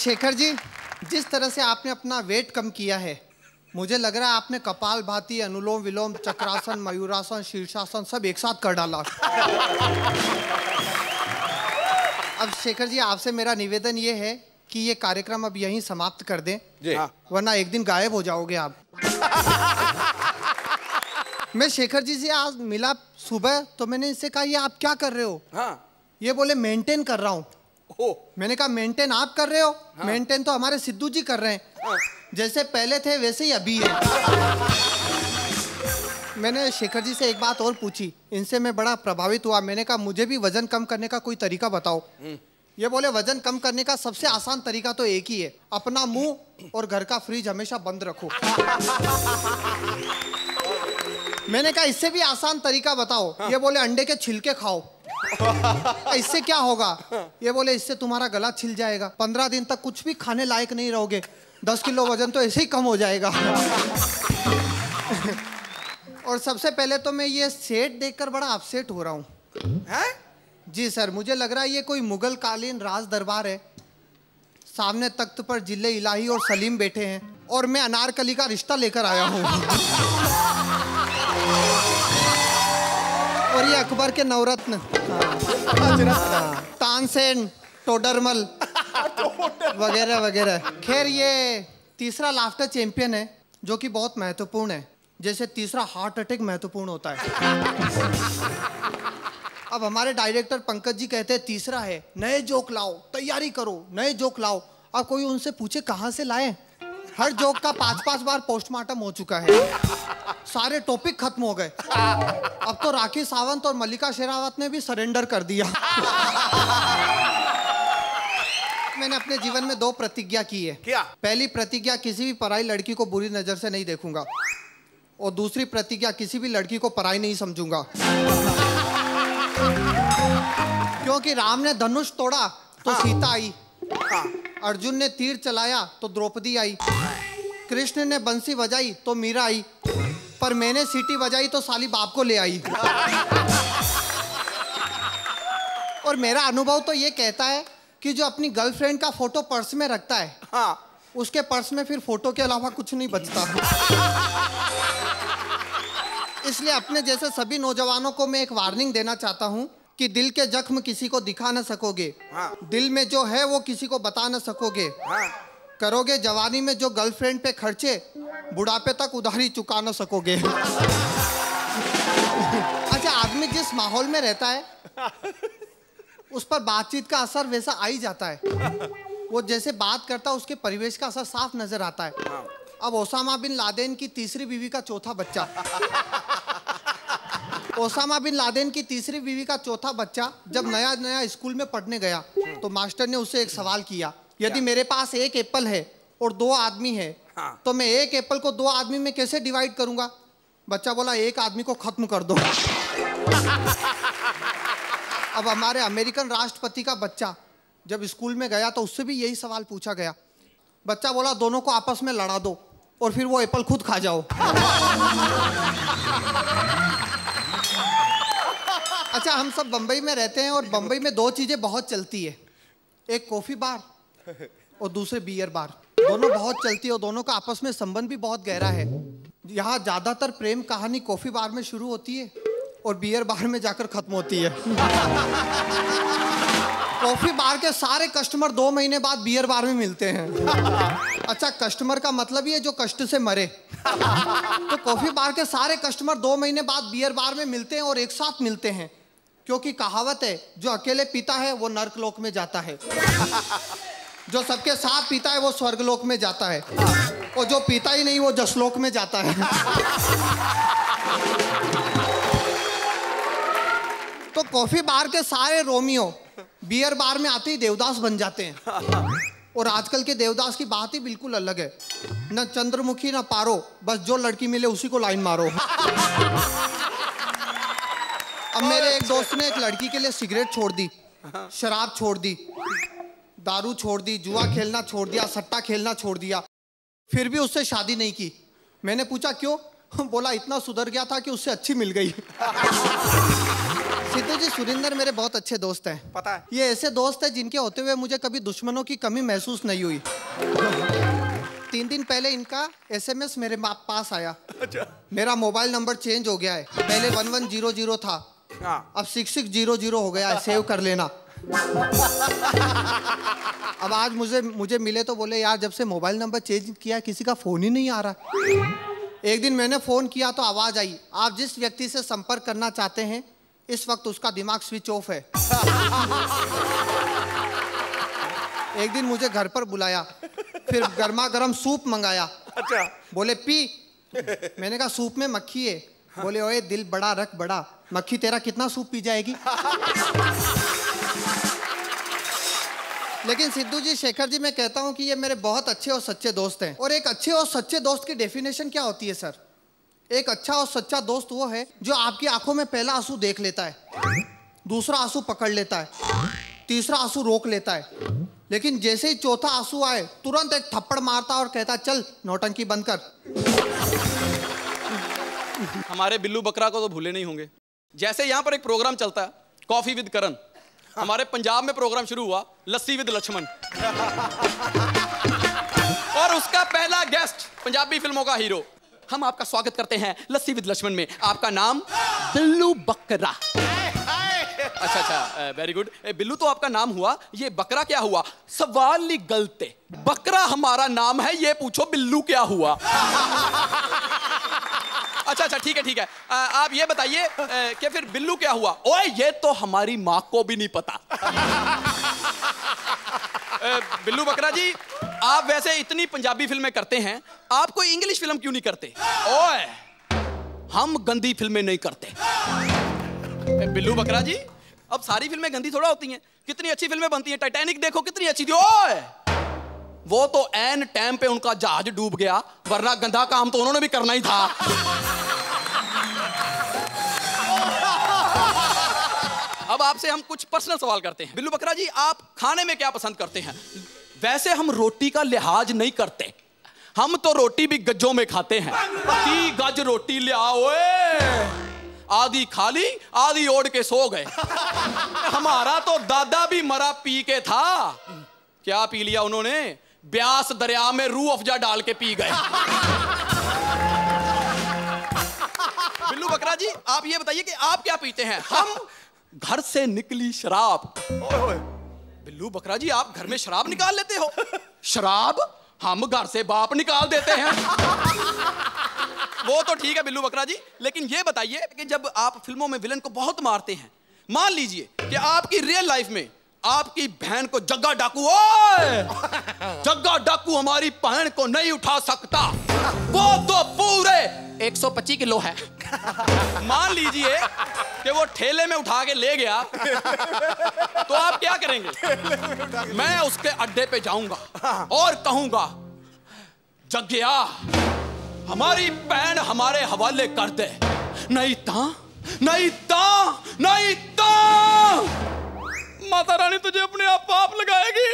शेखर जी, जिस तरह से आपने अपना वेट कम किया है, मुझे लग रहा है आपने कपालभाति, अनुलोम विलोम, चक्रासन, मयूरासन, शीर्षासन सब एक साथ कर डाला। अब शेखर जी, आपसे मेरा निवेदन ये है कि ये कार्यक्रम अब यहीं समाप्त कर दें, वरना एक दिन गायब हो जाओगे आप। मैं शेखर जी से आज मिला सुबह, तो मैंने इससे कहा ये आप क्या कर रहे हो? ये बोले मेंटेन कर रहा हूँ। मैंने कहा मेंटेन आप कर रहे हो? मेंटेन तो हमारे सिद्धू जी कर रहे हैं। जैसे पहले थे वैसे ही अभी है। मैंने शेखर जी से एक बात और पूछी, इनसे मैं बड़ा प्रभावित हुआ। मैंने कहा मुझे भी वजन कम करने का कोई तरीका बताओ। ये बोले वजन कम करने का सबसे आसान तरीका तो एक ही है, अपना मुंह और घर का फ्रिज हमेशा बंद रखो। मैंने कहा इससे भी आसान तरीका बताओ। ये बोले अंडे के छिलके खाओ। इससे क्या होगा? ये बोले इससे तुम्हारा गला छिल जाएगा, 15 दिन तक कुछ भी खाने लायक नहीं रहोगे, 10 किलो वजन तो ऐसे ही कम हो जाएगा। और सबसे पहले तो मैं ये सेट देखकर बड़ा अपसेट हो रहा हूँ। जी सर, मुझे लग रहा है ये कोई मुगल कालीन राज दरबार है। सामने तख्त पर जिले इलाही और सलीम बैठे हैं और मैं अनारकली का रिश्ता लेकर आया हूँ। और ये अकबर के नवरत्न, तानसेन, टोडरमल वगैरह वगैरह। खैर, ये तीसरा लाफ्टर चैंपियन है जो कि बहुत महत्वपूर्ण है, जैसे तीसरा हार्ट अटैक महत्वपूर्ण होता है। अब हमारे डायरेक्टर पंकज जी कहते हैं तीसरा है, नए जोक लाओ, तैयारी करो, नए जोक लाओ। अब कोई उनसे पूछे कहाँ से लाए? हर जोक का 5-5 बार पोस्टमार्टम हो चुका है, सारे टॉपिक खत्म हो गए। अब तो राखी सावंत और मल्लिका शेरावत ने भी सरेंडर कर दिया। मैंने अपने जीवन में 2 प्रतिज्ञा की है। क्या? पहली प्रतिज्ञा, किसी भी पराई लड़की को बुरी नजर से नहीं देखूंगा, और दूसरी प्रतिज्ञा, किसी भी लड़की को पराई नहीं समझूंगा। क्योंकि राम ने धनुष तोड़ा तो सीता आई, अर्जुन ने तीर चलाया तो द्रौपदी आई, कृष्ण ने बंसी बजाई तो मीरा आई, पर मैंने सीटी बजाई तो साली बाप को ले आई। और मेरा अनुभव तो ये कहता है कि जो अपनी गर्लफ्रेंड का फोटो पर्स में रखता है, उसके पर्स में फिर फोटो के अलावा कुछ नहीं बचता। इसलिए अपने जैसे सभी नौजवानों को मैं एक वार्निंग देना चाहता हूँ कि दिल के जख्म किसी को दिखा न सकोगे, दिल में जो है वो किसी को बता न सकोगे, करोगे जवानी में जो गर्लफ्रेंड पे खर्चे, बुढ़ापे तक उधारी चुका न सकोगे। अच्छा, आदमी जिस माहौल में रहता है उस पर बातचीत का असर वैसा आ ही जाता है। वो जैसे बात करता है उसके परिवेश का असर साफ नजर आता है। अब ओसामा बिन लादेन की तीसरी बीवी का चौथा बच्चा, ओसामा बिन लादेन की तीसरी बीवी का चौथा बच्चा जब नया नया स्कूल में पढ़ने गया तो मास्टर ने उससे एक सवाल किया, यदि मेरे पास एक एप्पल है और 2 आदमी है, तो मैं एक एप्पल को 2 आदमी में कैसे डिवाइड करूंगा? बच्चा बोला, एक आदमी को खत्म कर दो। अब हमारे अमेरिकन राष्ट्रपति का बच्चा जब स्कूल में गया तो उससे भी यही सवाल पूछा गया। बच्चा बोला, दोनों को आपस में लड़ा दो और फिर वो एप्पल खुद खा जाओ। अच्छा, हम सब बंबई में रहते हैं और बंबई में 2 चीजें बहुत चलती है, एक कॉफी बार और दूसरे बियर बार। दोनों बहुत चलती है और दोनों का आपस में संबंध भी बहुत गहरा है। यहाँ ज्यादातर प्रेम कहानी कॉफी बार में शुरू होती है और बियर बार में जाकर खत्म होती है। कॉफी बार के सारे कस्टमर 2 महीने बाद बियर बार में मिलते हैं। अच्छा, कस्टमर का मतलब ही है जो कष्ट से मरे। तो कॉफी बार के सारे कस्टमर 2 महीने बाद बियर बार में मिलते हैं और एक साथ मिलते हैं, क्योंकि कहावत है, जो अकेले पीता है वो नर्कलोक में जाता है, जो सबके साथ पीता है वो स्वर्गलोक में जाता है, और जो पीता ही नहीं वो जसलोक में जाता है। तो कॉफी बार के सारे रोमियो बियर बार में आते ही देवदास बन जाते हैं। और आजकल के देवदास की बात ही बिल्कुल अलग है, न चंद्रमुखी न पारो, बस जो लड़की मिले उसी को लाइन मारो। अब मेरे एक दोस्त ने एक लड़की के लिए सिगरेट छोड़ दी, शराब छोड़ दी, दारू छोड़ दी, जुआ खेलना छोड़ दिया, सट्टा खेलना छोड़ दिया, फिर भी उससे शादी नहीं की। मैंने पूछा क्यों? बोला इतना सुधर गया था कि उससे अच्छी मिल गई। सिद्धू जी, सुरिंदर मेरे बहुत अच्छे दोस्त हैं। पता है। ये ऐसे दोस्त हैं जिनके होते हुए मुझे कभी दुश्मनों की कमी महसूस नहीं हुई। 3 दिन पहले इनका SMS मेरे पास आया। अच्छा। मेरा मोबाइल नंबर चेंज हो गया है, पहले 1100 था, अब 6600 हो गया है, सेव कर लेना। अब आज मुझे मिले तो बोले यार जब से मोबाइल नंबर चेंज किया किसी का फोन ही नहीं आ रहा। एक दिन मैंने फोन किया तो आवाज आई, आप जिस व्यक्ति से संपर्क करना चाहते हैं इस वक्त उसका दिमाग स्विच ऑफ है। एक दिन मुझे घर पर बुलाया, फिर गर्मा गर्म सूप मंगाया। अच्छा। बोले पी। मैंने कहा सूप में मक्खी है। बोले ओए दिल बड़ा रख बड़ा, मक्खी तेरा कितना सूप पी जाएगी। लेकिन सिद्धू जी, शेखर जी, मैं कहता हूं कि ये मेरे बहुत अच्छे और सच्चे दोस्त हैं। और एक अच्छे और सच्चे दोस्त की डेफिनेशन क्या होती है सर? एक अच्छा और सच्चा दोस्त वो है जो आपकी आंखों में पहला आंसू देख लेता है, दूसरा आंसू पकड़ लेता है, तीसरा आंसू रोक लेता है, लेकिन जैसे ही चौथा आंसू आए तुरंत एक थप्पड़ मारता और कहता चल नौटंकी बंद कर। हमारे बिल्लू बकरा को तो भूले नहीं होंगे। जैसे यहाँ पर एक प्रोग्राम चलता है कॉफी विद करण, हमारे पंजाब में प्रोग्राम शुरू हुआ लस्सी विद लक्ष्मण। और उसका पहला गेस्ट पंजाबी फिल्मों का हीरो। हम आपका स्वागत करते हैं लस्सी विद लक्ष्मण में। आपका नाम? बिल्लू बकरा। अच्छा, वेरी गुड। बिल्लू तो आपका नाम हुआ, ये बकरा क्या हुआ? सवाल ही गलत है। बकरा हमारा नाम है, ये पूछो बिल्लू क्या हुआ। अच्छा, ठीक है। आप ये बताइए कि फिर बिल्लू क्या हुआ? ओए ये तो हमारी माँ को भी नहीं पता। बिल्लू बकरा जी, आप वैसे इतनी पंजाबी फिल्में करते हैं, आप कोई इंग्लिश फिल्म क्यों नहीं करते? ओए हम गंदी फिल्में नहीं करते। बिल्लू बकरा जी, अब सारी फिल्में गंदी थोड़ा होती हैं, कितनी अच्छी फिल्में बनती हैं। टाइटैनिक देखो कितनी अच्छी थी। ओए वो तो एन टाइम पे उनका जहाज डूब गया, वरना गंदा काम तो उन्होंने भी करना ही था। अब आपसे हम कुछ पर्सनल सवाल करते हैं। बिल्लू बकरा जी, आप खाने में क्या पसंद करते हैं? वैसे हम रोटी का लिहाज नहीं करते, हम तो रोटी भी गज्जों में खाते हैं। 30 गज रोटी ले आओ, आधी खाली आधी ओढ़ के सो गए। हमारा तो दादा भी मरा पी के था। क्या पी लिया उन्होंने? ब्यास दरिया में रूह अफजा डाल के पी गए। बिल्लू बकरा जी, आप ये बताइए कि आप क्या पीते हैं? हम घर से निकली शराब। बिल्लू बकरा जी, आप घर में शराब निकाल लेते हो? शराब हम घर से बाप निकाल देते हैं। वो तो ठीक है बिल्लू बकरा जी, लेकिन ये बताइए कि जब आप फिल्मों में विलन को बहुत मारते हैं, मान लीजिए कि आपकी रियल लाइफ में आपकी बहन को जग्गा डाकू, ओए जग्गा डाकू हमारी बहन को नहीं उठा सकता, वो तो पूरे 125 किलो है। मान लीजिए कि वो ठेले में उठा के ले गया, तो आप क्या करेंगे? मैं उसके अड्डे पे जाऊंगा और कहूंगा जग्गिया हमारी बहन हमारे हवाले कर दे, नहीं ता माता रानी तुझे अपने आप पाप लगाएगी।